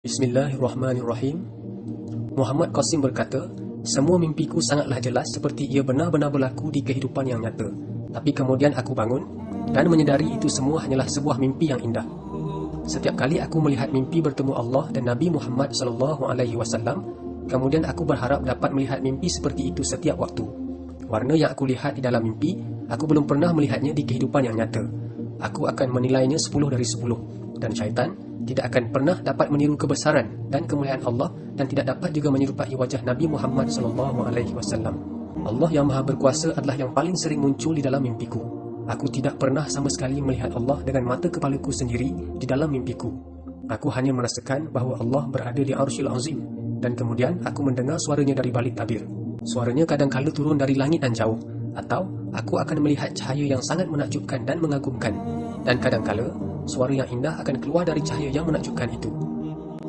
Bismillahirrahmanirrahim. Muhammad Qasim berkata, semua mimpiku sangatlah jelas seperti ia benar-benar berlaku di kehidupan yang nyata. Tapi kemudian aku bangun dan menyedari itu semua hanyalah sebuah mimpi yang indah. Setiap kali aku melihat mimpi bertemu Allah dan Nabi Muhammad SAW, kemudian aku berharap dapat melihat mimpi seperti itu setiap waktu. Warna yang aku lihat di dalam mimpi, aku belum pernah melihatnya di kehidupan yang nyata. Aku akan menilainya 10 dari 10. Dan syaitan tidak akan pernah dapat meniru kebesaran dan kemuliaan Allah dan tidak dapat juga menyerupai wajah Nabi Muhammad SAW. Allah yang Maha Berkuasa adalah yang paling sering muncul di dalam mimpiku. Aku tidak pernah sama sekali melihat Allah dengan mata kepalaku sendiri di dalam mimpiku. Aku hanya merasakan bahawa Allah berada di Arsyil Azim dan kemudian aku mendengar suaranya dari balik tabir. Suaranya kadang-kala turun dari langit dan jauh, atau aku akan melihat cahaya yang sangat menakjubkan dan mengagumkan, dan kadang-kala suara yang indah akan keluar dari cahaya yang menakjubkan itu.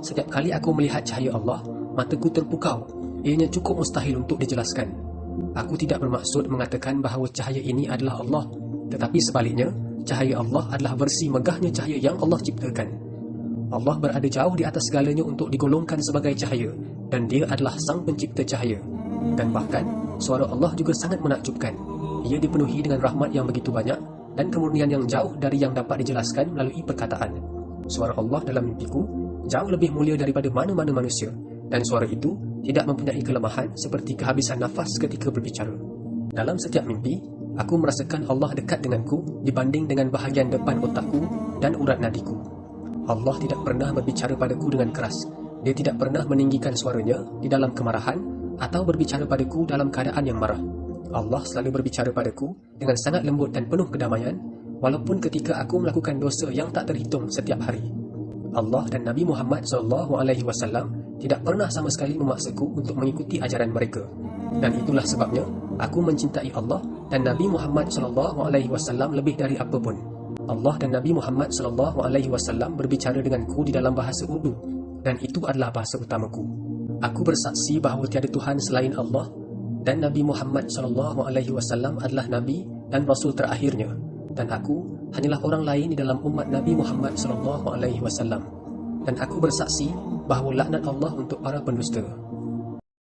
Setiap kali aku melihat cahaya Allah, mataku terpukau. Ianya cukup mustahil untuk dijelaskan. Aku tidak bermaksud mengatakan bahawa cahaya ini adalah Allah, tetapi sebaliknya, cahaya Allah adalah versi megahnya cahaya yang Allah ciptakan. Allah berada jauh di atas segalanya untuk digolongkan sebagai cahaya, dan Dia adalah Sang Pencipta cahaya. Dan bahkan, suara Allah juga sangat menakjubkan. Ia dipenuhi dengan rahmat yang begitu banyak dan kemurnian yang jauh dari yang dapat dijelaskan melalui perkataan. Suara Allah dalam mimpiku jauh lebih mulia daripada mana-mana manusia, dan suara itu tidak mempunyai kelemahan seperti kehabisan nafas ketika berbicara. Dalam setiap mimpi, aku merasakan Allah dekat denganku dibanding dengan bahagian depan otakku dan urat nadiku. Allah tidak pernah berbicara padaku dengan keras. Dia tidak pernah meninggikan suaranya di dalam kemarahan atau berbicara padaku dalam keadaan yang marah. Allah selalu berbicara padaku dengan sangat lembut dan penuh kedamaian, walaupun ketika aku melakukan dosa yang tak terhitung setiap hari. Allah dan Nabi Muhammad SAW tidak pernah sama sekali memaksaku untuk mengikuti ajaran mereka. Dan itulah sebabnya aku mencintai Allah dan Nabi Muhammad SAW lebih dari apapun. Allah dan Nabi Muhammad SAW berbicara denganku di dalam bahasa Urdu, dan itu adalah bahasa utamaku. Aku bersaksi bahawa tiada Tuhan selain Allah dan Nabi Muhammad SAW adalah Nabi dan Rasul terakhirnya, dan aku hanyalah orang lain di dalam umat Nabi Muhammad SAW. Dan aku bersaksi bahawa laknat Allah untuk para pendusta.